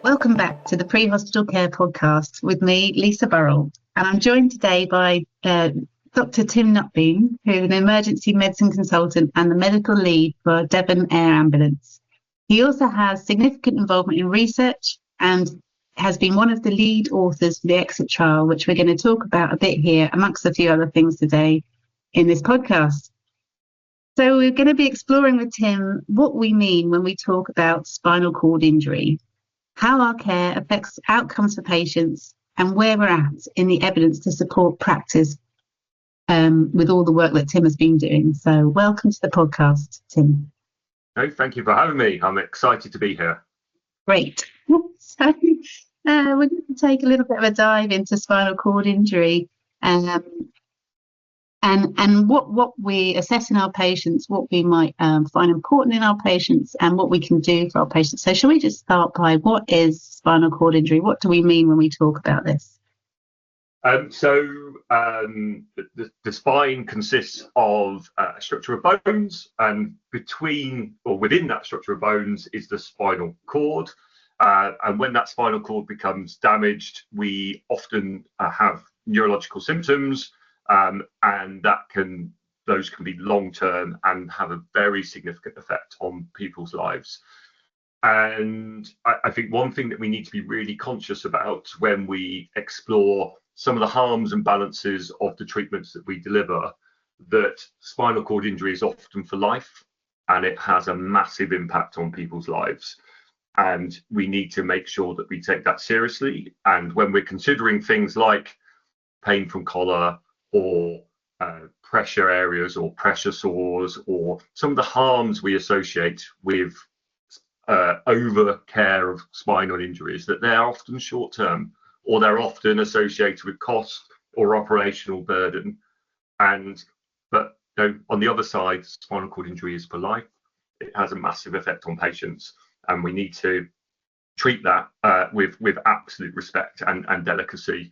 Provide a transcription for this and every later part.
Welcome back to the Pre-Hospital Care Podcast with me, Lisa Burrell. And I'm joined today by Dr. Tim Nutbeam, who's an emergency medicine consultant and the medical lead for Devon Air Ambulance. He also has significant involvement in research and has been one of the lead authors for the exit trial, which we're going to talk about a bit here, amongst a few other things today in this podcast. So we're going to be exploring with Tim what we mean when we talk about spinal cord injury, how our care affects outcomes for patients, and where we're at in the evidence to support practice with all the work that Tim has been doing. So welcome to the podcast, Tim. No, thank you for having me. I'm excited to be here. Great. So we're going to take a little bit of a dive into spinal cord injury and what we assess in our patients, what we might find important in our patients, and what we can do for our patients. So shall we just start by what is spinal cord injury? What do we mean when we talk about this? The spine consists of a structure of bones, and between or within that structure of bones is the spinal cord. And when that spinal cord becomes damaged, we often have neurological symptoms. And those can be long-term and have a very significant effect on people's lives. And I think one thing that we need to be really conscious about when we explore some of the harms and balances of the treatments that we deliver, that spinal cord injury is often for life, and it has a massive impact on people's lives. And we need to make sure that we take that seriously. And when we're considering things like pain from collar, or pressure areas or pressure sores, or some of the harms we associate with over care of spinal injuries, that they're often short term, or they're often associated with cost or operational burden. But on the other side, spinal cord injury is for life. It has a massive effect on patients, and we need to treat that with absolute respect and delicacy.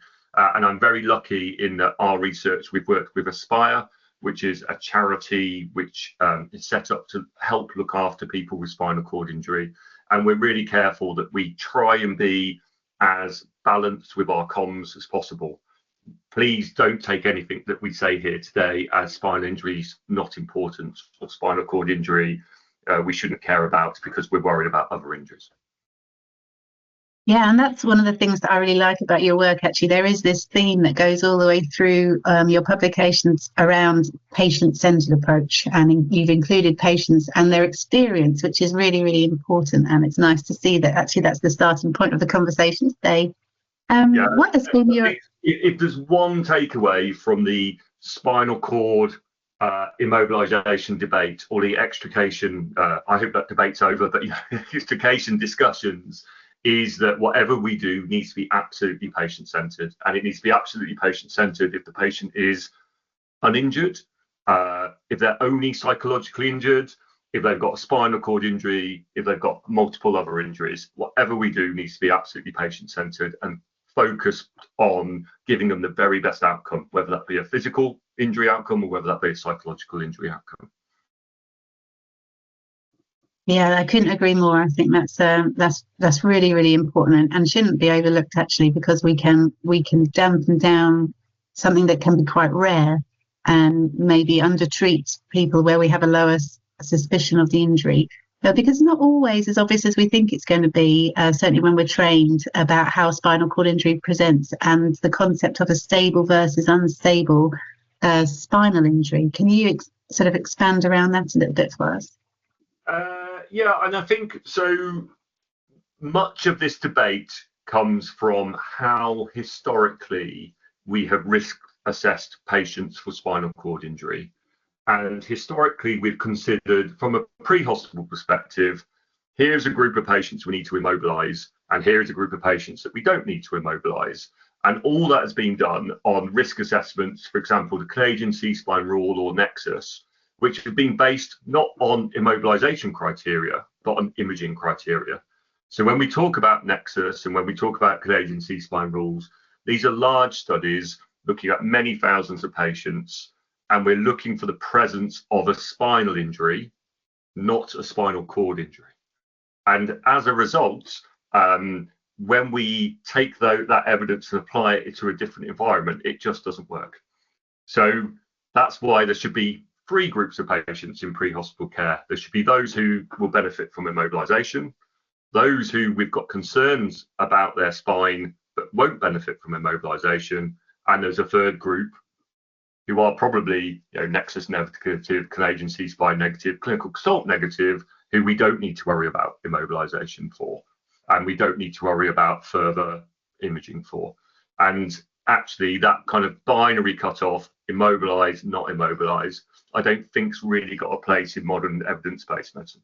And I'm very lucky in that our research, we've worked with Aspire, which is a charity which is set up to help look after people with spinal cord injury. And we're really careful that we try and be as balanced with our comms as possible. Please don't take anything that we say here today as spinal injuries not important, or spinal cord injury we shouldn't care about because we're worried about other injuries. Yeah, and that's one of the things that I really like about your work, actually. There is this theme that goes all the way through your publications around patient-centered approach, and you've included patients and their experience, which is really, really important. And it's nice to see that actually that's the starting point of the conversation today. What has been your... If there's one takeaway from the spinal cord immobilisation debate, or the extrication, I hope that debate's over, but extrication discussions, is that whatever we do needs to be absolutely patient-centered, and it needs to be absolutely patient-centered if the patient is uninjured, if they're only psychologically injured, if they've got a spinal cord injury, if they've got multiple other injuries. Whatever we do needs to be absolutely patient-centered and focused on giving them the very best outcome, whether that be a physical injury outcome or whether that be a psychological injury outcome. Yeah, I couldn't agree more. I think that's really, really important and shouldn't be overlooked, actually, because we can dampen down something that can be quite rare and maybe undertreat people where we have a lower suspicion of the injury. But because it's not always as obvious as we think it's going to be, certainly when we're trained about how spinal cord injury presents and the concept of a stable versus unstable spinal injury. Can you sort of expand around that a little bit for us? Yeah, and I think so much of this debate comes from how historically we have risk assessed patients for spinal cord injury. And historically, we've considered, from a pre-hospital perspective, here's a group of patients we need to immobilise, and here's a group of patients that we don't need to immobilise. And all that has been done on risk assessments, for example, the Canadian C-spine rule or Nexus, which have been based not on immobilisation criteria, but on imaging criteria. So when we talk about Nexus and when we talk about Canadian C-spine rules, these are large studies looking at many thousands of patients, and we're looking for the presence of a spinal injury, not a spinal cord injury. And as a result, when we take that evidence and apply it to a different environment, it just doesn't work. So that's why there should be 3 groups of patients in pre-hospital care. There should be those who will benefit from immobilisation, those who we've got concerns about their spine but won't benefit from immobilisation, and there's a 3rd group who are probably nexus negative, Canadian C-spine negative, clinical consult negative, who we don't need to worry about immobilisation for, and we don't need to worry about further imaging for. And actually that kind of binary cut-off, immobilise, not immobilise, I don't think's really got a place in modern evidence-based medicine.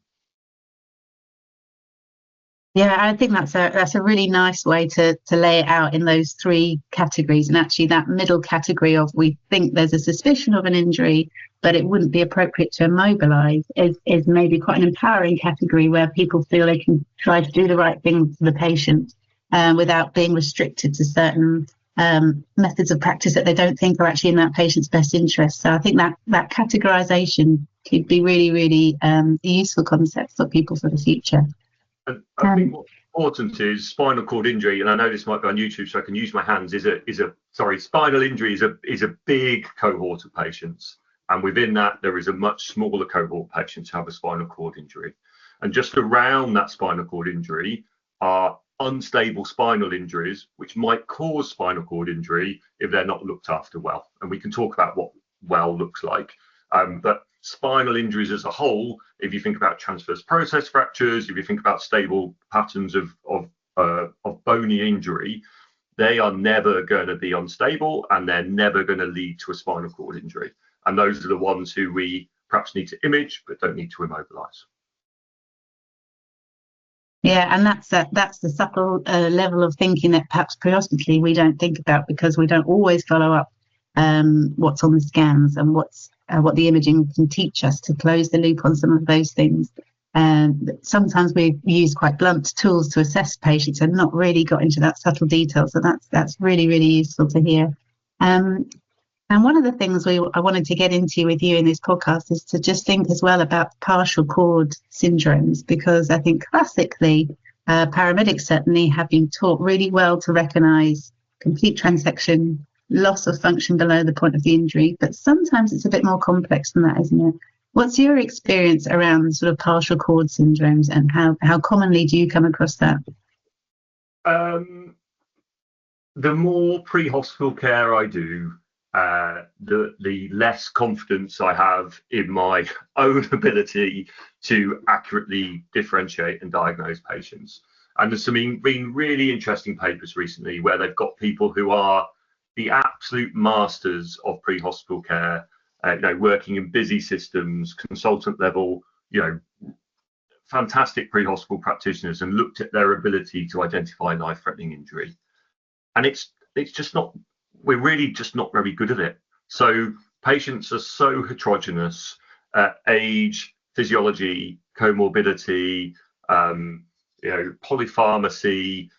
Yeah, I think that's a really nice way to lay it out in those 3 categories. And actually that middle category of we think there's a suspicion of an injury, but it wouldn't be appropriate to immobilise is maybe quite an empowering category where people feel they can try to do the right thing for the patient without being restricted to certain methods of practice that they don't think are actually in that patient's best interest. So I think that categorisation could be really, really a useful concept for people for the future. And I think what's important is spinal cord injury, and I know this might be on YouTube, so I can use my hands. Spinal injury is a big cohort of patients, and within that there is a much smaller cohort of patients who have a spinal cord injury. And just around that spinal cord injury are unstable spinal injuries, which might cause spinal cord injury if they're not looked after well. And we can talk about what well looks like, but spinal injuries as a whole, if you think about transverse process fractures, if you think about stable patterns of bony injury, they are never going to be unstable and they're never going to lead to a spinal cord injury. And those are the ones who we perhaps need to image but don't need to immobilise. Yeah, and that's the subtle level of thinking that perhaps pre-hospitally we don't think about, because we don't always follow up what's on the scans and what the imaging can teach us to close the loop on some of those things. Sometimes we use quite blunt tools to assess patients and not really got into that subtle detail. So that's really, really useful to hear. And one of the things I wanted to get into with you in this podcast is to just think as well about partial cord syndromes, because I think classically paramedics certainly have been taught really well to recognise complete transection, loss of function below the point of the injury, but sometimes it's a bit more complex than that, isn't it? What's your experience around sort of partial cord syndromes, and how commonly do you come across that? The more pre-hospital care I do, the less confidence I have in my own ability to accurately differentiate and diagnose patients. And there's been really interesting papers recently where they've got people who are the absolute masters of pre-hospital care, working in busy systems, consultant level, fantastic pre-hospital practitioners, and looked at their ability to identify life-threatening injury. And it's just not, we're really just not very good at it. So patients are so heterogeneous, age, physiology, comorbidity, polypharmacy,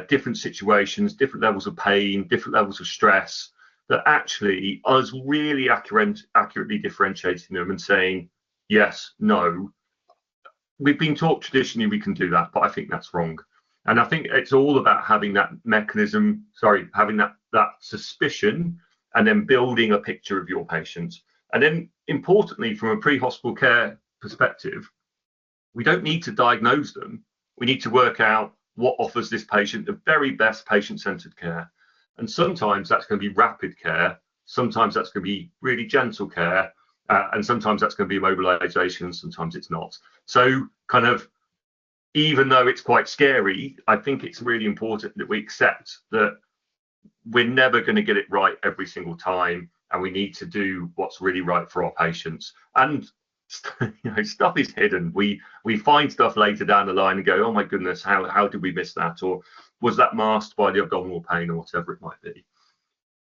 different situations, different levels of pain, different levels of stress, that actually us really accurately differentiating them and saying yes, no. We've been taught traditionally we can do that, but I think that's wrong. And I think it's all about having that having that suspicion, and then building a picture of your patient. And then importantly, from a pre-hospital care perspective, we don't need to diagnose them. We need to work out what offers this patient the very best patient-centered care. And sometimes that's going to be rapid care, sometimes that's going to be really gentle care, and sometimes that's going to be immobilization, and sometimes it's not. So kind of, even though it's quite scary, I think it's really important that we accept that we're never going to get it right every single time, and we need to do what's really right for our patients. And stuff is hidden. We find stuff later down the line and go, oh my goodness, how did we miss that? Or was that masked by the abdominal pain, or whatever it might be?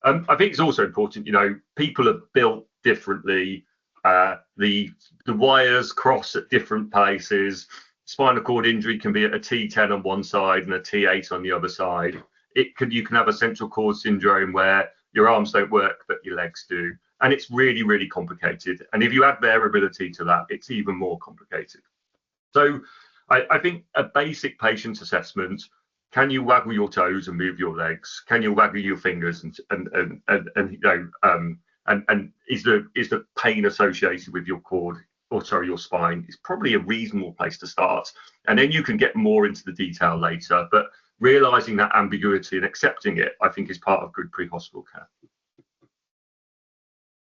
I think it's also important, people are built differently. The wires cross at different places. Spinal cord injury can be at a T10 on one side and a T8 on the other side. You can have a central cord syndrome where your arms don't work, but your legs do. And it's really, really complicated. And if you add variability to that, it's even more complicated. So I think a basic patient assessment can you waggle your toes and move your legs? Can you waggle your fingers and is the pain associated with your cord, or sorry, your spine? Is probably a reasonable place to start, and then you can get more into the detail later. But realizing that ambiguity and accepting it, I think, is part of good pre-hospital care.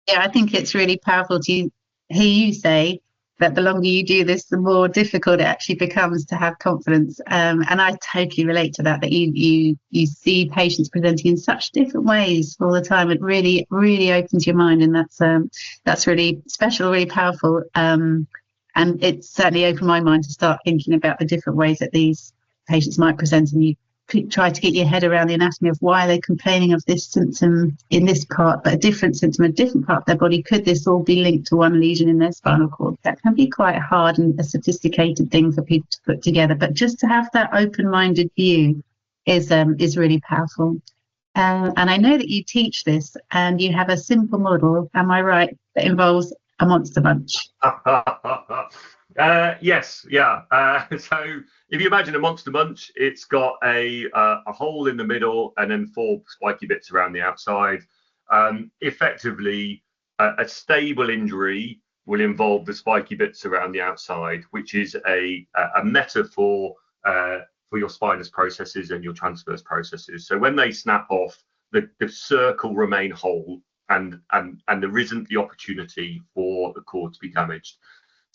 Yeah, I think it's really powerful to hear you say that the longer you do this, the more difficult it actually becomes to have confidence. And I totally relate to that. That you see patients presenting in such different ways all the time. It really opens your mind, and that's really special, really powerful. And it certainly opened my mind to start thinking about the different ways that these patients might present, and you try to get your head around the anatomy of why they're complaining of this symptom in this part, but a different symptom in a different part of their body. Could this all be linked to one lesion in their spinal cord? That can be quite hard and a sophisticated thing for people to put together, but just to have that open-minded view is really powerful. And I know that you teach this, and you have a simple model, am I right, that involves a monster munch? Yes, yeah. So if you imagine a monster munch, it's got a hole in the middle and then 4 spiky bits around the outside. Effectively, a stable injury will involve the spiky bits around the outside, which is a metaphor for your spinous processes and your transverse processes. So when they snap off, the circle remain whole, and there isn't the opportunity for the cord to be damaged.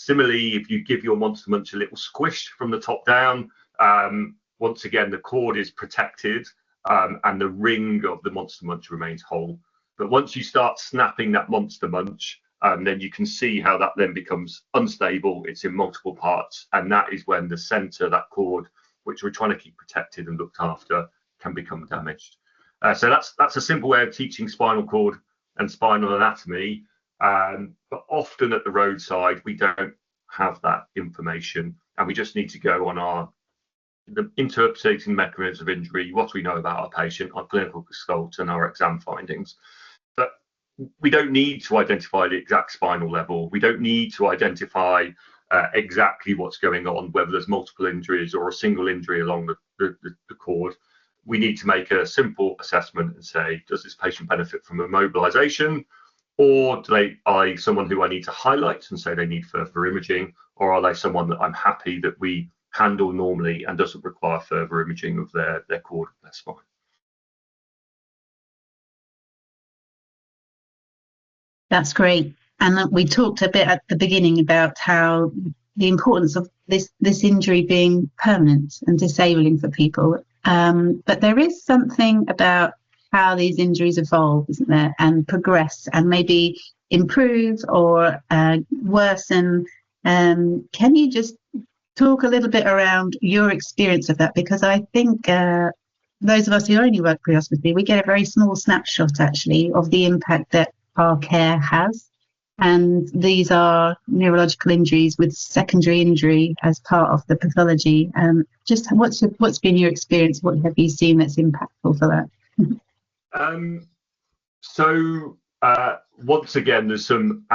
Similarly, if you give your monster munch a little squish from the top down, once again, the cord is protected, and the ring of the monster munch remains whole. But once you start snapping that monster munch, then you can see how that then becomes unstable. It's in multiple parts, and that is when the center, that cord, which we're trying to keep protected and looked after, can become damaged. So that's a simple way of teaching spinal cord and spinal anatomy. But often at the roadside, we don't have that information, and we just need to go on the interpreting mechanisms of injury, what we know about our patient, our clinical consult, and our exam findings. But we don't need to identify the exact spinal level. We don't need to identify exactly what's going on, whether there's multiple injuries or a single injury along the cord. We need to make a simple assessment and say, does this patient benefit from immobilization? Or are they someone who I need to highlight and say they need further imaging? Or are they someone that I'm happy that we handle normally and doesn't require further imaging of their cord, their spine? That's great. And we talked a bit at the beginning about how the importance of this injury being permanent and disabling for people. But there is something about how these injuries evolve, isn't there, and progress and maybe improve or worsen. Can you just talk a little bit around your experience of that? Because I think those of us who only work pre-hospitally, we get a very small snapshot actually of the impact that our care has. And these are neurological injuries with secondary injury as part of the pathology. Just what's been your experience? What have you seen that's impactful for that? So once again, there's some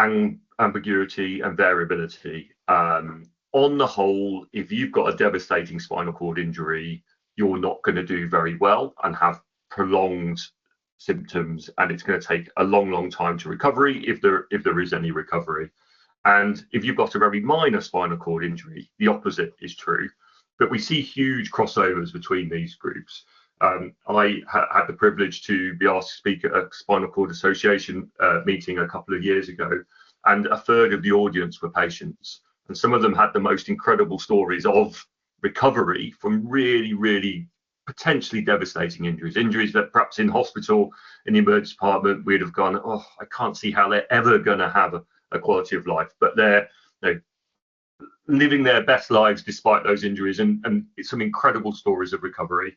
ambiguity and variability. On the whole, if you've got a devastating spinal cord injury, you're not going to do very well and have prolonged symptoms, and it's going to take a long time to recovery if there is any recovery. And if you've got a very minor spinal cord injury, the opposite is true. But we see huge crossovers between these groups. I had the privilege to be asked to speak at a Spinal Cord Association meeting a couple of years ago, and a third of the audience were patients. And some of them had the most incredible stories of recovery from really potentially devastating injuries that perhaps in hospital, in the emergency department, we'd have gone, oh, I can't see how they're ever going to have a quality of life. But they're living their best lives despite those injuries, and it's some incredible stories of recovery.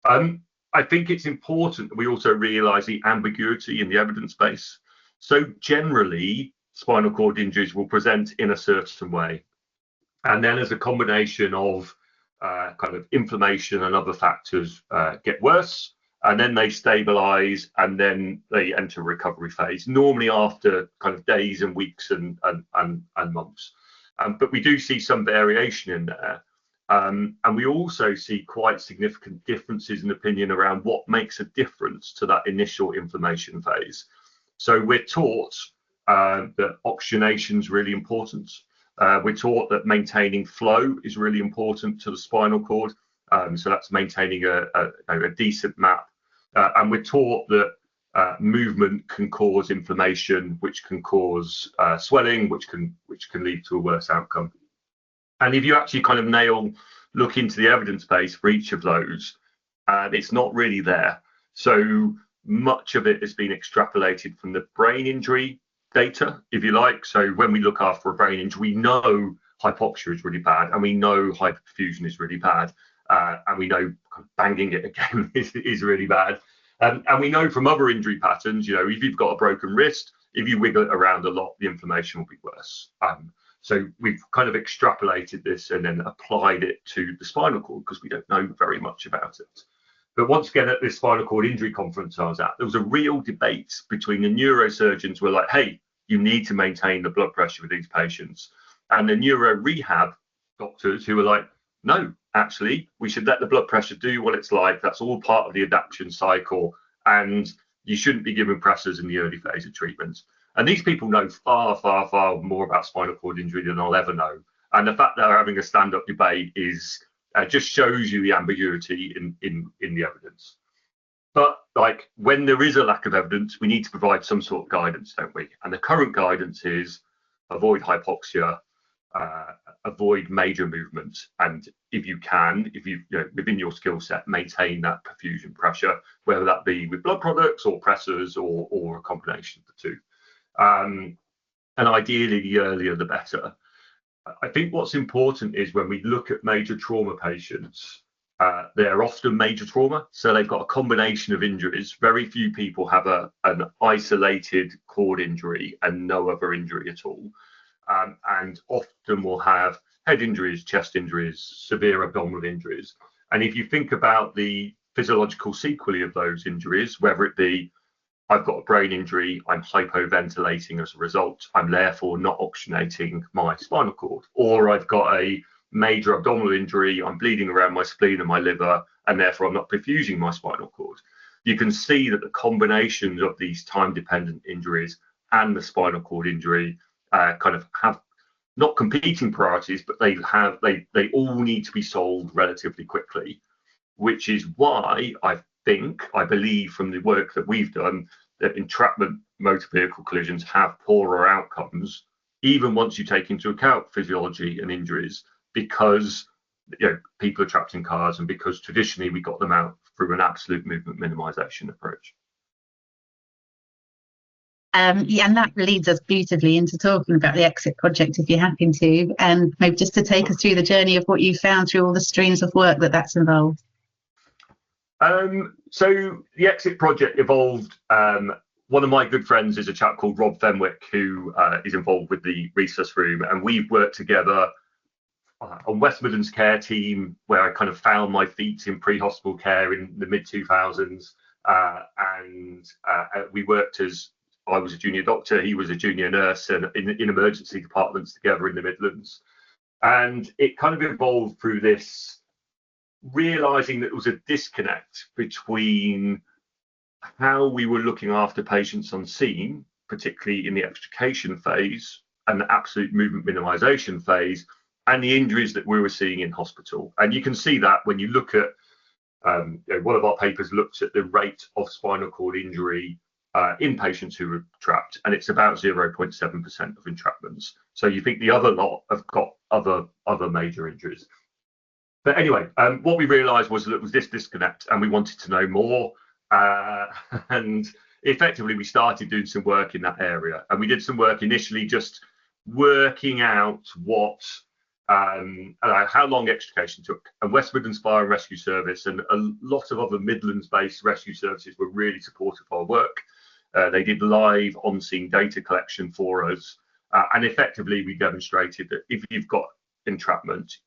I think it's important that we also realise the ambiguity in the evidence base. So generally, spinal cord injuries will present in a certain way. And then as a combination of kind of inflammation and other factors get worse, and then they stabilise, and then they enter recovery phase, normally after kind of days and weeks and months. But we do see some variation in there. And we also see quite significant differences in opinion around what makes a difference to that initial inflammation phase. So we're taught that oxygenation is really important. We're taught that maintaining flow is really important to the spinal cord. So that's maintaining a decent map. And we're taught that movement can cause inflammation, which can cause swelling, which can lead to a worse outcome. And if you actually kind of look into the evidence base for each of those, it's not really there. So much of it has been extrapolated from the brain injury data, if you like. So when we look after a brain injury, we know hypoxia is really bad, and we know hyperperfusion is really bad, and we know banging it again is really bad. And we know from other injury patterns, if you've got a broken wrist, if you wiggle it around a lot, the inflammation will be worse. So we've kind of extrapolated this and then applied it to the spinal cord because we don't know very much about it. But once again, at this spinal cord injury conference I was at, there was a real debate between the neurosurgeons who were like, hey, you need to maintain the blood pressure with these patients, and the neuro rehab doctors who were like, no, actually, we should let the blood pressure do what it's like. That's all part of the adaptation cycle, and you shouldn't be giving pressors in the early phase of treatment. And these people know far, far, far more about spinal cord injury than I'll ever know. And the fact that they're having a stand-up debate is just shows you the ambiguity in the evidence. But like when there is a lack of evidence, we need to provide some sort of guidance, don't we? And the current guidance is avoid hypoxia, avoid major movements, and if you within your skill set, maintain that perfusion pressure, whether that be with blood products or pressors or a combination of the two. And ideally, the earlier the better. I think what's important is when we look at major trauma patients, they're often major trauma, so they've got a combination of injuries. Very few people have an isolated cord injury and no other injury at all, and often will have head injuries, chest injuries, severe abdominal injuries. And if you think about the physiological sequelae of those injuries, whether it be I've got a brain injury, I'm hypoventilating as a result, I'm therefore not oxygenating my spinal cord, or I've got a major abdominal injury, I'm bleeding around my spleen and my liver, and therefore I'm not perfusing my spinal cord. You can see that the combination of these time-dependent injuries and the spinal cord injury kind of have not competing priorities, but they all need to be solved relatively quickly, which is why I believe from the work that we've done that entrapment motor vehicle collisions have poorer outcomes, even once you take into account physiology and injuries, because people are trapped in cars and because traditionally we got them out through an absolute movement minimization approach. And that leads us beautifully into talking about the EXIT project, if you're happy to, and maybe just to take us through the journey of what you found through all the streams of work that's involved. So the EXIT project evolved. One of my good friends is a chap called Rob Fenwick, who is involved with the resus room, and we've worked together on West Midlands care team, where I kind of found my feet in pre-hospital care in the mid-2000s, and we worked as I was a junior doctor, he was a junior nurse, and in emergency departments together in the Midlands. And it kind of evolved through this realizing that there was a disconnect between how we were looking after patients on scene, particularly in the extrication phase and the absolute movement minimization phase, and the injuries that we were seeing in hospital. And you can see that when you look at one of our papers looked at the rate of spinal cord injury in patients who were trapped, and it's about 0.7% of entrapments. So you think the other lot have got other major injuries. But anyway, what we realized was that it was this disconnect, and we wanted to know more. And effectively, we started doing some work in that area. And we did some work initially just working out how long extrication took. And West Midlands Fire and Rescue Service and a lot of other Midlands-based rescue services were really supportive of our work. They did live on-scene data collection for us. And effectively, we demonstrated that if you've got entrapment,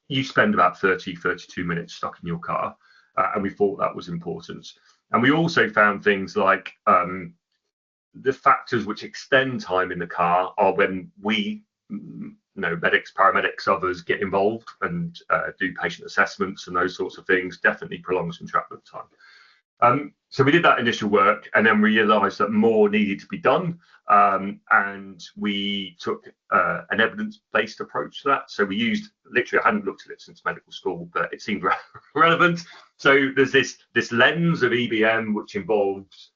you spend about 32 minutes stuck in your car. And we thought that was important. And we also found things like the factors which extend time in the car are when we medics, paramedics, others get involved and do patient assessments and those sorts of things, definitely prolongs entrapment time. So we did that initial work, and then we realised that more needed to be done, and we took an evidence-based approach to that. So we used, literally, I hadn't looked at it since medical school, but it seemed relevant. So there's this lens of EBM which involves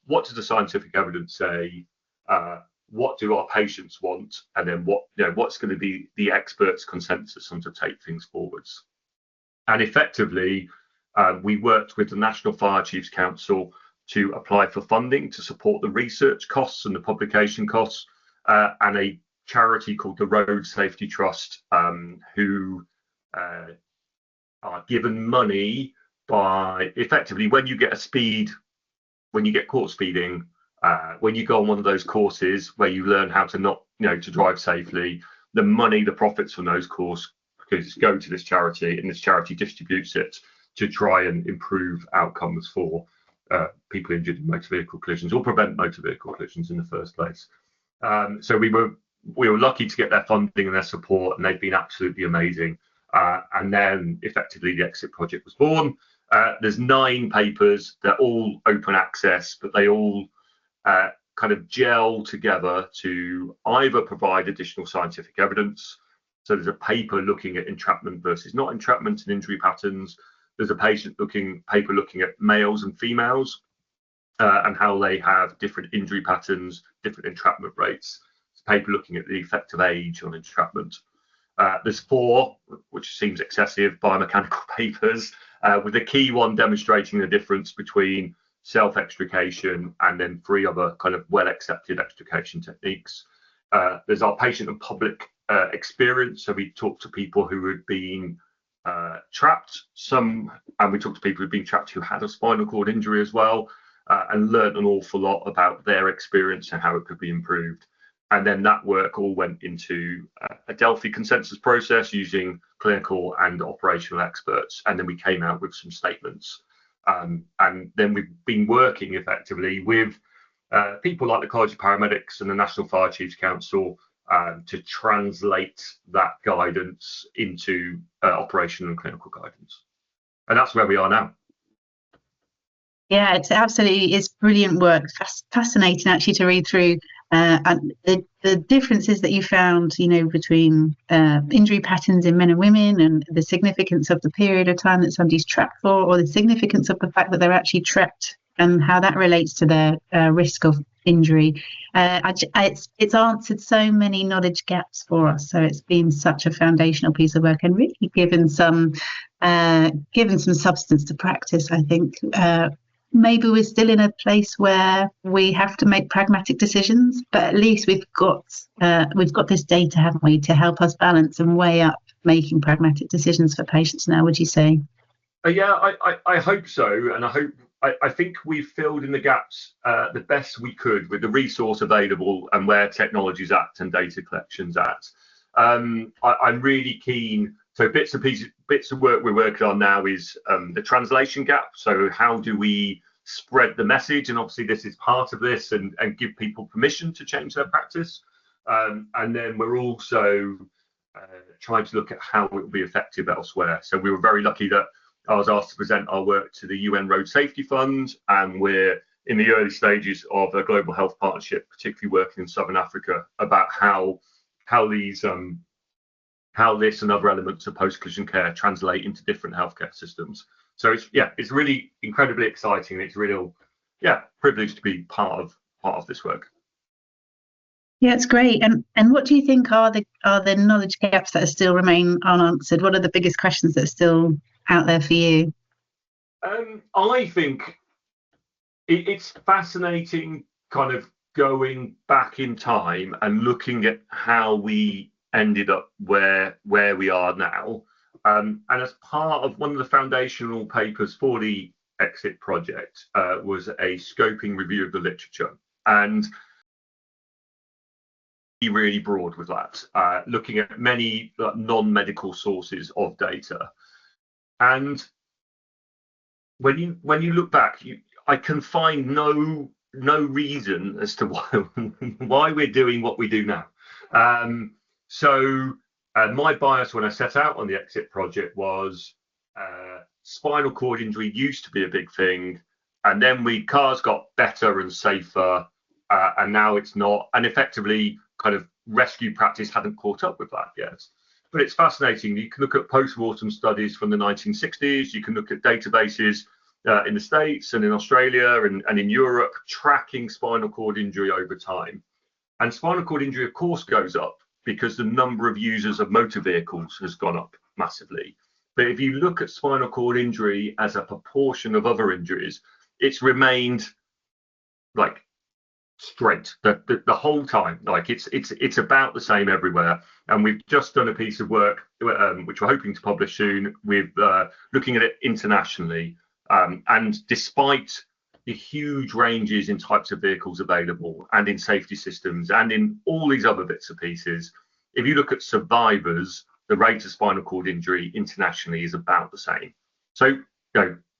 what does the scientific evidence say, what do our patients want, and then what's going to be the experts' consensus on to take things forwards. And effectively, we worked with the National Fire Chiefs Council to apply for funding to support the research costs and the publication costs, and a charity called the Road Safety Trust, who are given money by, effectively, when you get caught speeding, when you go on one of those courses where you learn how to to drive safely, the profits from those courses go to this charity, and this charity distributes it to try and improve outcomes for people injured in motor vehicle collisions, or prevent motor vehicle collisions in the first place. So we were lucky to get their funding and their support, and they've been absolutely amazing. And then effectively the Exit project was born. There's 9 papers. They're all open access, but they all kind of gel together to either provide additional scientific evidence. So there's a paper looking at entrapment versus not entrapment and injury patterns. There's a paper looking at males and females and how they have different injury patterns, different entrapment rates. There's a paper looking at the effect of age on entrapment. There's 4, which seems excessive, biomechanical papers, with the key one demonstrating the difference between self-extrication and then 3 other kind of well-accepted extrication techniques. There's our patient and public experience. So we talked to people who had been trapped, and we talked to people who'd been trapped who had a spinal cord injury as well, and learned an awful lot about their experience and how it could be improved. And then that work all went into a Delphi consensus process using clinical and operational experts, and then we came out with some statements. And then we've been working effectively with people like the College of Paramedics and the National Fire Chiefs Council to translate that guidance into operational and clinical guidance. And that's where we are now. Yeah, it's brilliant work. Fascinating actually to read through. And the differences that you found, between injury patterns in men and women, and the significance of the period of time that somebody's trapped for, or the significance of the fact that they're actually trapped and how that relates to their risk of injury. It's answered so many knowledge gaps for us. So it's been such a foundational piece of work, and really given some substance to practice, I think. Maybe we're still in a place where we have to make pragmatic decisions, but at least we've got this data, haven't we, to help us balance and weigh up making pragmatic decisions for patients now, would you say? Yeah, I hope so. And I think we've filled in the gaps the best we could with the resource available and where technology's at and data collection's at. I'm really keen. So bits of work we're working on now is the translation gap. So how do we spread the message? And obviously this is part of this, and give people permission to change their practice. And then we're also trying to look at how it will be effective elsewhere. So we were very lucky that I was asked to present our work to the UN Road Safety Fund, and we're in the early stages of a global health partnership, particularly working in Southern Africa, about how this and other elements of post-collision care translate into different healthcare systems. So it's really incredibly exciting. It's a real privilege to be part of this work. Yeah, it's great. And what do you think are the knowledge gaps that still remain unanswered? What are the biggest questions that are still out there for you? I think it's fascinating, kind of going back in time and looking at how we ended up where we are now. And as part of one of the foundational papers for the Exit project was a scoping review of the literature, and really broad with that, looking at many non-medical sources of data. And when you look back, I can find no reason as to why we're doing what we do now. So my bias when I set out on the exit project was spinal cord injury used to be a big thing, and then cars got better and safer, and now it's not. And effectively, kind of rescue practice hadn't caught up with that yet. But it's fascinating. You can look at post-mortem studies from the 1960s. You can look at databases in the States and in Australia and in Europe tracking spinal cord injury over time. And spinal cord injury, of course, goes up because the number of users of motor vehicles has gone up massively. But if you look at spinal cord injury as a proportion of other injuries, it's remained like straight the whole time. Like it's about the same everywhere. And we've just done a piece of work which we're hoping to publish soon with looking at it internationally. And despite the huge ranges in types of vehicles available and in safety systems and in all these other bits and pieces, if you look at survivors, the rate of spinal cord injury internationally is about the same. So,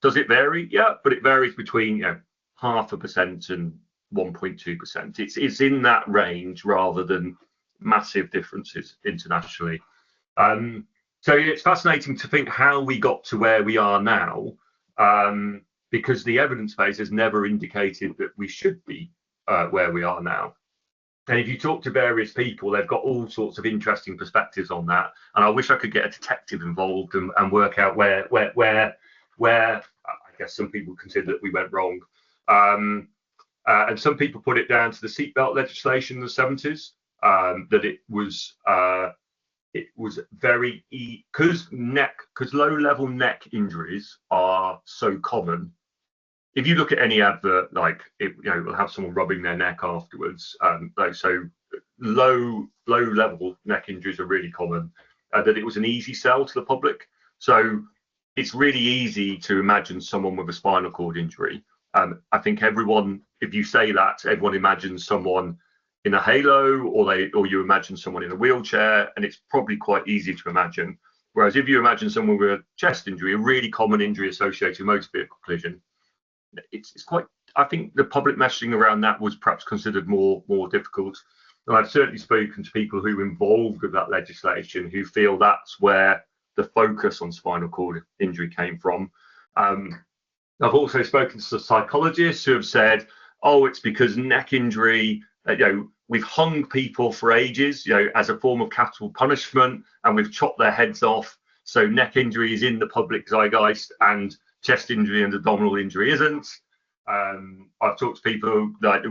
does it vary? Yeah, but it varies between 0.5% and 1.2%. It's in that range rather than massive differences internationally. So it's fascinating to think how we got to where we are now, because the evidence base has never indicated that we should be where we are now. And if you talk to various people, they've got all sorts of interesting perspectives on that. And I wish I could get a detective involved and work out where I guess some people consider that we went wrong. And some people put it down to the seatbelt legislation in the 70s, that it was very because low-level neck injuries are so common. If you look at any advert, like we'll have someone rubbing their neck afterwards. So low-level neck injuries are really common. That it was an easy sell to the public. So it's really easy to imagine someone with a spinal cord injury. I think everyone, if you say that, everyone imagines someone in a halo, or you imagine someone in a wheelchair, and it's probably quite easy to imagine. Whereas if you imagine someone with a chest injury, a really common injury associated with motor vehicle collision, it's quite. I think the public messaging around that was perhaps considered more difficult. And I've certainly spoken to people who were involved with that legislation who feel that's where the focus on spinal cord injury came from. I've also spoken to psychologists who have said, oh, it's because neck injury, we've hung people for ages, as a form of capital punishment, and we've chopped their heads off. So neck injury is in the public zeitgeist and chest injury and abdominal injury isn't. I've talked to people like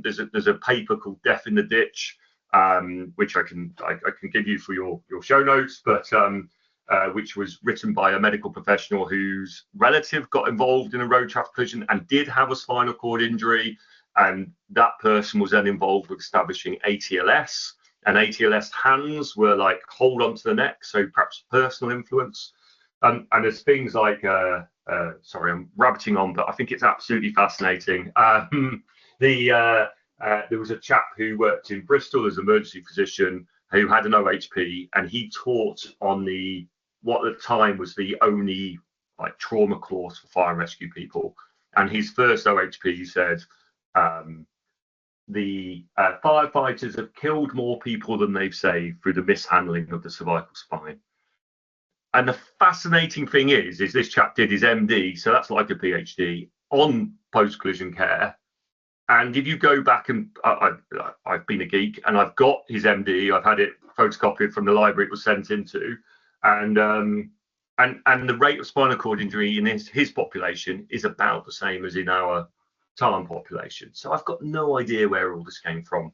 there's a paper called Death in the Ditch, which I can give you for your show notes, but which was written by a medical professional whose relative got involved in a road traffic collision and did have a spinal cord injury. And that person was then involved with establishing ATLS, and ATLS hands were like hold onto the neck, so perhaps personal influence. And there's things like, sorry, I'm rabbiting on, but I think it's absolutely fascinating. There was a chap who worked in Bristol as an emergency physician who had an OHP, and he taught on what at the time was the only like trauma course for fire and rescue people. And his first OHP, he said, the firefighters have killed more people than they've saved through the mishandling of the cervical spine. And the fascinating thing is this chap did his MD, so that's like a PhD, on post-collision care. And if you go back, and I've been a geek, and I've got his MD, I've had it photocopied from the library it was sent into, and the rate of spinal cord injury in his population is about the same as in our Tarn population. So I've got no idea where all this came from.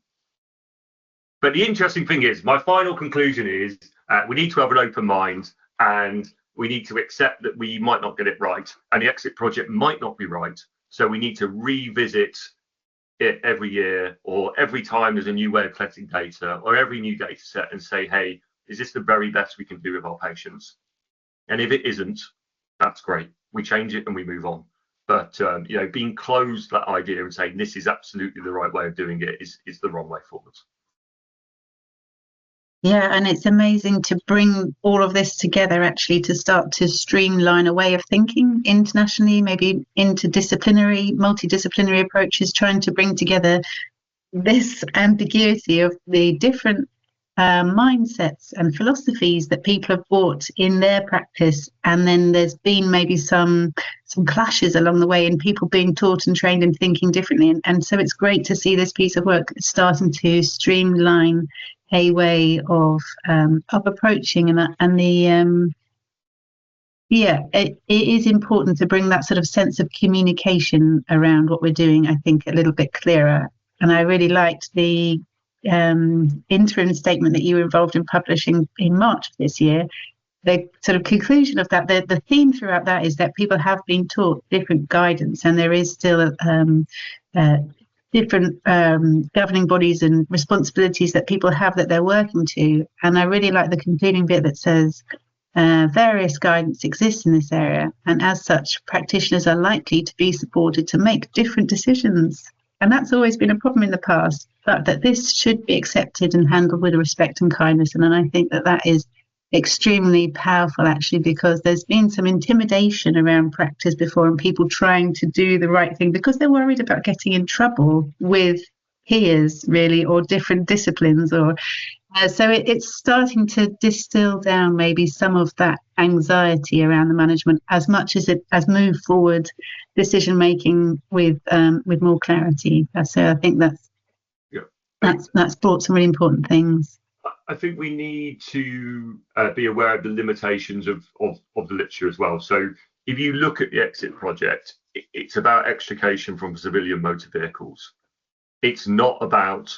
But the interesting thing is, my final conclusion is we need to have an open mind, and we need to accept that we might not get it right, and the exit project might not be right. So we need to revisit it every year, or every time there's a new way of collecting data, or every new data set, and say, hey, is this the very best we can do with our patients? And if it isn't, that's great. We change it and we move on. But being closed to that idea and saying this is absolutely the right way of doing it is the wrong way forward. Yeah, and it's amazing to bring all of this together, actually, to start to streamline a way of thinking internationally, maybe interdisciplinary, multidisciplinary approaches, trying to bring together this ambiguity of the different mindsets and philosophies that people have brought in their practice, and then there's been maybe some clashes along the way in people being taught and trained and thinking differently, and so it's great to see this piece of work starting to streamline a way of approaching, it is important to bring that sort of sense of communication around what we're doing, I think, a little bit clearer. And I really liked the interim statement that you were involved in publishing in March of this year. The sort of conclusion of that, the theme throughout that is that people have been taught different guidance, and there is still different governing bodies and responsibilities that people have that they're working to. And I really like the concluding bit that says various guidance exists in this area, and as such, practitioners are likely to be supported to make different decisions. And that's always been a problem in the past, but that this should be accepted and handled with respect and kindness. And I think that is extremely powerful, actually, because there's been some intimidation around practice before, and people trying to do the right thing because they're worried about getting in trouble with peers, really, or different disciplines. So it's starting to distill down maybe some of that anxiety around the management, as much as it has moved forward decision making with more clarity. So I think that's brought some really important things. I think we need to be aware of the limitations of the literature as well. So if you look at the exit project, it's about extrication from civilian motor vehicles. It's not about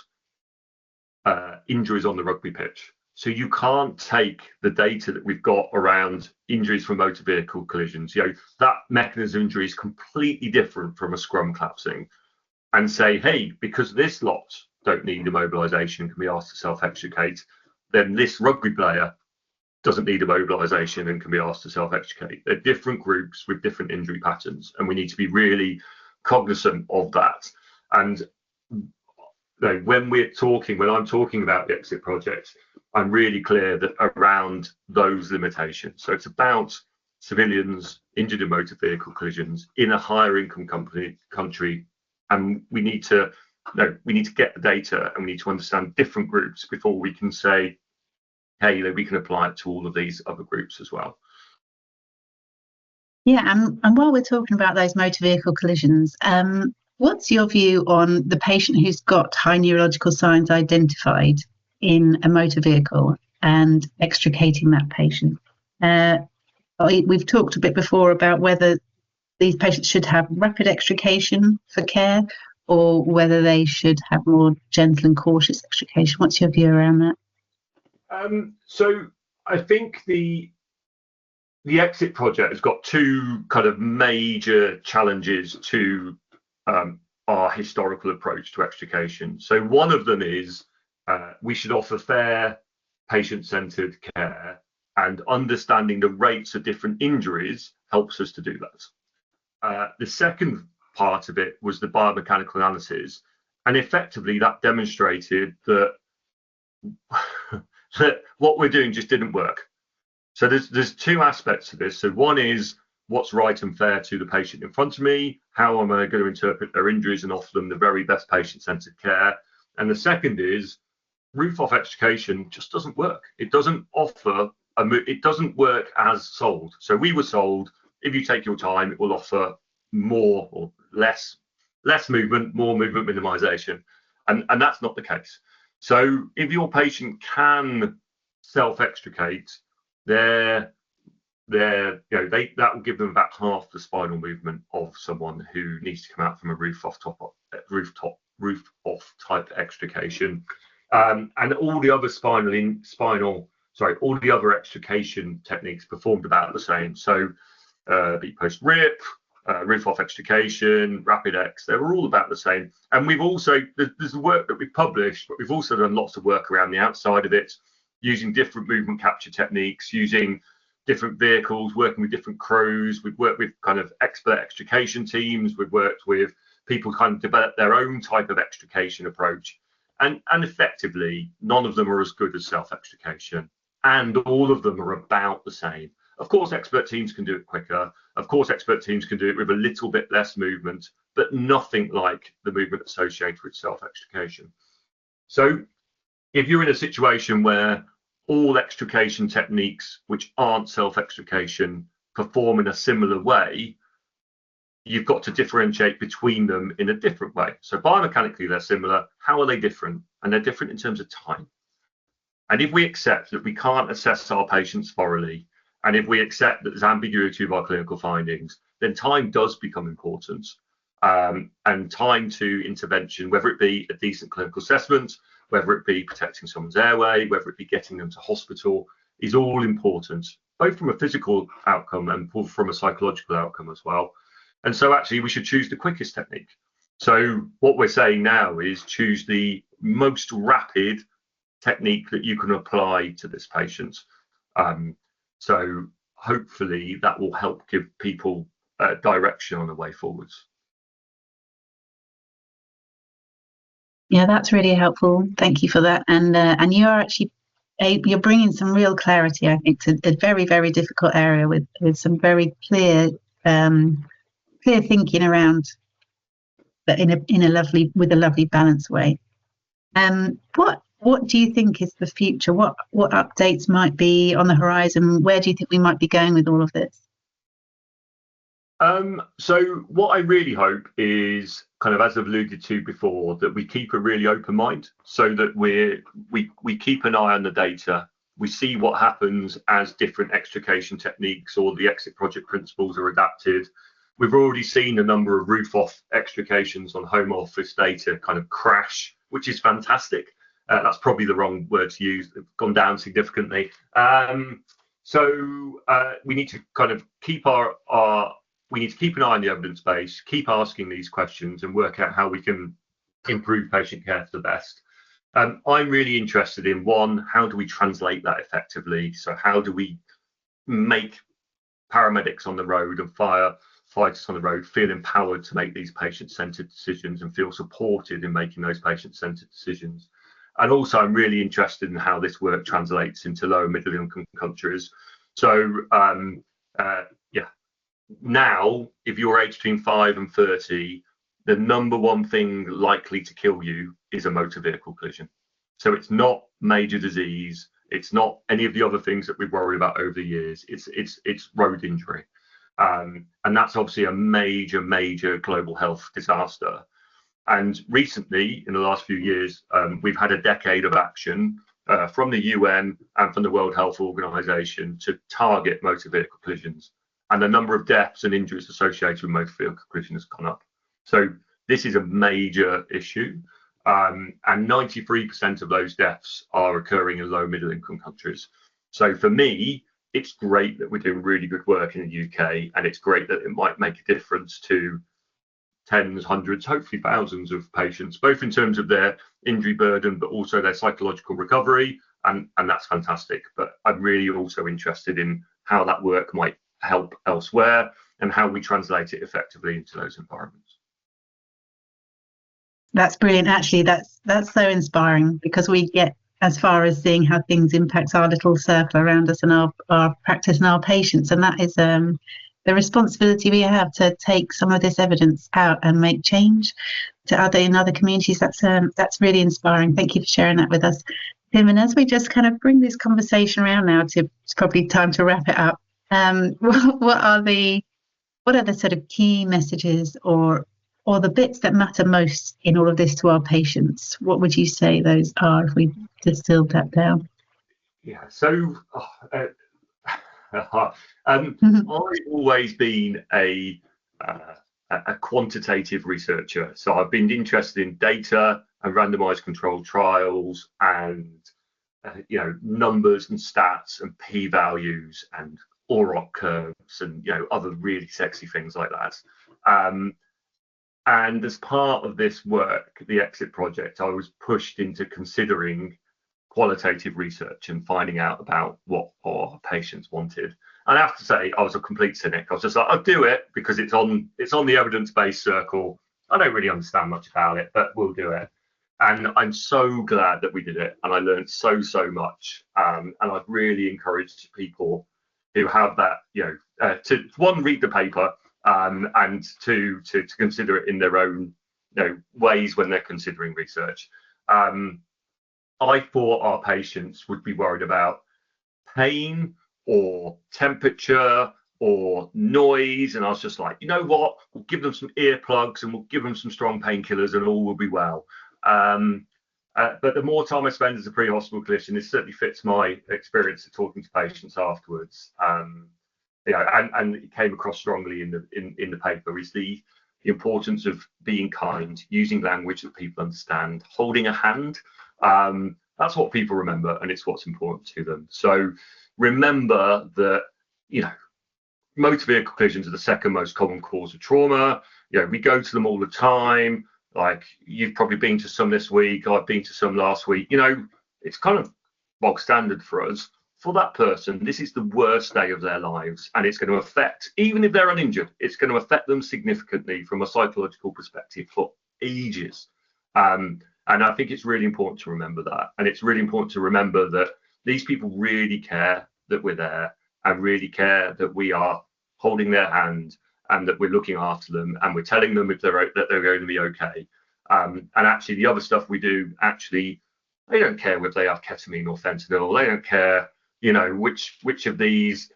injuries on the rugby pitch. So you can't take the data that we've got around injuries from motor vehicle collisions, that mechanism of injury is completely different from a scrum collapsing, and say, hey, because this lot don't need immobilisation, can be asked to self-extricate, then this rugby player doesn't need immobilisation and can be asked to self-extricate. They're different groups with different injury patterns, and we need to be really cognizant of that. And when I'm talking about the exit project, I'm really clear that around those limitations. So it's about civilians injured in motor vehicle collisions in a higher income country, and we need to get the data, and we need to understand different groups before we can say, hey, we can apply it to all of these other groups as well. Yeah, and while we're talking about those motor vehicle collisions, what's your view on the patient who's got high neurological signs identified in a motor vehicle and extricating that patient? We've talked a bit before about whether these patients should have rapid extrication for care, or whether they should have more gentle and cautious extrication. What's your view around that? So I think the exit project has got two kind of major challenges to our historical approach to extrication. So one of them is we should offer fair, patient-centered care, and understanding the rates of different injuries helps us to do that. The second part of it was the biomechanical analysis, and effectively that demonstrated that that what we're doing just didn't work. So there's two aspects to this. So one is what's right and fair to the patient in front of me. How am I going to interpret their injuries and offer them the very best patient-centered care? And the second is roof-off extrication just doesn't work. It doesn't offer it doesn't work as sold. So we were sold, if you take your time, it will offer more or less movement, more movement minimization, and that's not the case. So if your patient can self-extricate, that will give them about half the spinal movement of someone who needs to come out from a roof-off type extrication, and all the other all the other extrication techniques performed about the same. So the post-rip, roof-off extrication, rapid X, they were all about the same. And we've also, there's work that we've published, but we've also done lots of work around the outside of it, using different movement capture techniques, using different vehicles, working with different crews. We've worked with kind of expert extrication teams. We've worked with people kind of develop their own type of extrication approach. And effectively, none of them are as good as self-extrication. And all of them are about the same. Of course, expert teams can do it quicker. Of course, expert teams can do it with a little bit less movement, but nothing like the movement associated with self-extrication. So if you're in a situation where all extrication techniques which aren't self-extrication perform in a similar way, you've got to differentiate between them in a different way. So biomechanically they're similar. How are they different? And they're different in terms of time. And if we accept that we can't assess our patients thoroughly, and if we accept that there's ambiguity of our clinical findings, then time does become important. And time to intervention, whether it be a decent clinical assessment, whether it be protecting someone's airway, whether it be getting them to hospital, is all important, both from a physical outcome and from a psychological outcome as well. And so actually we should choose the quickest technique. So what we're saying now is choose the most rapid technique that you can apply to this patient. So hopefully that will help give people direction on the way forwards. Yeah, that's really helpful. Thank you for that. And you are actually you're bringing some real clarity, I think, to a very, very difficult area with some very clear thinking around that in a lovely balanced way. What do you think is the future? What updates might be on the horizon? Where do you think we might be going with all of this? So what I really hope is, kind of as I've alluded to before, that we keep a really open mind, so that we keep an eye on the data. We see what happens as different extrication techniques or the exit project principles are adapted. We've already seen a number of roof-off extrications on home office data kind of crash, which is fantastic. That's probably the wrong word to use. They've gone down significantly. So we need to kind of keep we need to keep an eye on the evidence base, keep asking these questions, and work out how we can improve patient care for the best. I'm really interested in, one, how do we translate that effectively? So how do we make paramedics on the road and firefighters on the road feel empowered to make these patient-centered decisions and feel supported in making those patient-centered decisions? And also, I'm really interested in how this work translates into low and middle income countries. So now, if you're aged between 5 and 30, the number one thing likely to kill you is a motor vehicle collision. So it's not major disease. It's not any of the other things that we've worried about over the years. It's road injury. And that's obviously a major global health disaster. And recently, in the last few years, we've had a decade of action from the UN and from the World Health Organization to target motor vehicle collisions. And the number of deaths and injuries associated with motor vehicle collision has gone up. So this is a major issue. And 93% of those deaths are occurring in low middle income countries. So for me, it's great that we're doing really good work in the UK, and it's great that it might make a difference to tens, hundreds, hopefully thousands of patients, both in terms of their injury burden, but also their psychological recovery. And that's fantastic. But I'm really also interested in how that work might help elsewhere and how we translate it effectively into those environments. That's brilliant. Actually, that's so inspiring, because we get as far as seeing how things impact our little circle around us and our practice and our patients. And that is the responsibility we have to take some of this evidence out and make change in other communities. That's really inspiring. Thank you for sharing that with us, Tim. And as we just kind of bring this conversation around now, it's probably time to wrap it up. What are the sort of key messages or the bits that matter most in all of this to our patients? What would you say those are if we distilled that down? Yeah, so I've always been a quantitative researcher. So I've been interested in data and randomized controlled trials and numbers and stats and p-values and OROC curves and other really sexy things like that. And as part of this work, the Exit Project, I was pushed into considering qualitative research and finding out about what our patients wanted. And I have to say, I was a complete cynic. I was just like, I'll do it because it's on the evidence-based circle. I don't really understand much about it, but we'll do it. And I'm so glad that we did it. And I learned so much. And I've really encouraged people who have that, to one, read the paper, and to consider it in their own ways when they're considering research. I thought our patients would be worried about pain or temperature or noise, and I was just like, you know what, we'll give them some earplugs and we'll give them some strong painkillers and all will be well. But the more time I spend as a pre-hospital clinician, this certainly fits my experience of talking to patients afterwards. And it came across strongly in the paper, is the importance of being kind, using language that people understand, holding a hand. That's what people remember, and it's what's important to them. So remember that, motor vehicle collisions are the second most common cause of trauma. We go to them all the time. Like, you've probably been to some this week, I've been to some last week. It's kind of bog standard for us. For that person, this is the worst day of their lives, and it's going to affect, even if they're uninjured, it's going to affect them significantly from a psychological perspective for ages. And I think it's really important to remember that. And it's really important to remember that these people really care that we're there, and really care that we are holding their hand, and that we're looking after them, and we're telling them that they're going to be okay. And actually, the other stuff we do, actually, they don't care whether they have ketamine or fentanyl. They don't care, which of these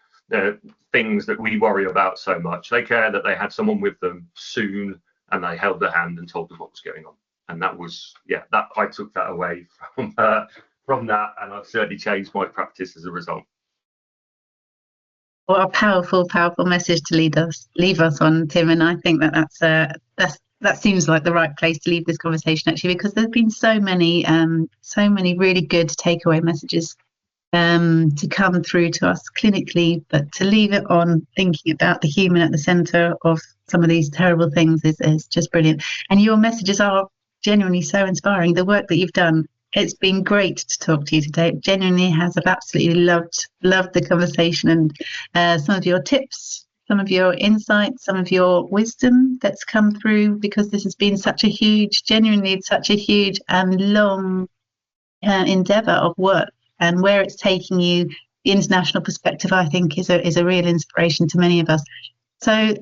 things that we worry about so much. They care that they had someone with them soon, and they held their hand and told them what was going on. And that was, that I took that away from that, and I've certainly changed my practice as a result. What a powerful message to leave us on, Tim. And I think that seems like the right place to leave this conversation, actually, because there's been so many really good takeaway messages to come through to us clinically, but to leave it on thinking about the human at the centre of some of these terrible things is just brilliant. And your messages are genuinely so inspiring. The work that you've done, it's been great to talk to you today. It genuinely has. I've absolutely loved the conversation, and some of your tips, some of your insights, some of your wisdom that's come through, because this has been such a huge and long endeavour of work, and where it's taking you, the international perspective, I think, is a real inspiration to many of us. So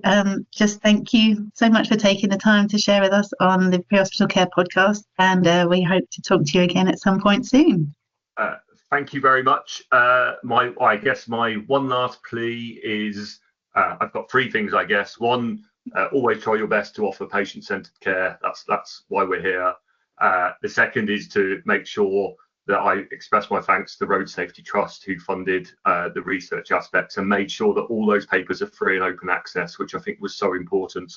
just thank you so much for taking the time to share with us on the Pre-Hospital Care podcast, and we hope to talk to you again at some point soon. Thank you very much. I guess my one last plea is, I've got three things, I guess. One, always try your best to offer patient-centered care. That's why we're here. The second is to make sure that I express my thanks to the Road Safety Trust, who funded the research aspects and made sure that all those papers are free and open access, which I think was so important.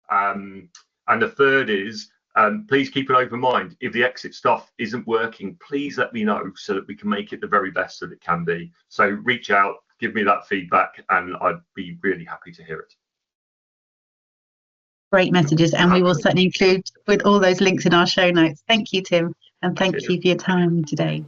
And the third is, please keep an open mind. If the exit stuff isn't working, please let me know so that we can make it the very best that it can be. So reach out, give me that feedback, and I'd be really happy to hear it. Great messages, and we will certainly include with all those links in our show notes. Thank you, Tim, and thank you for your time today.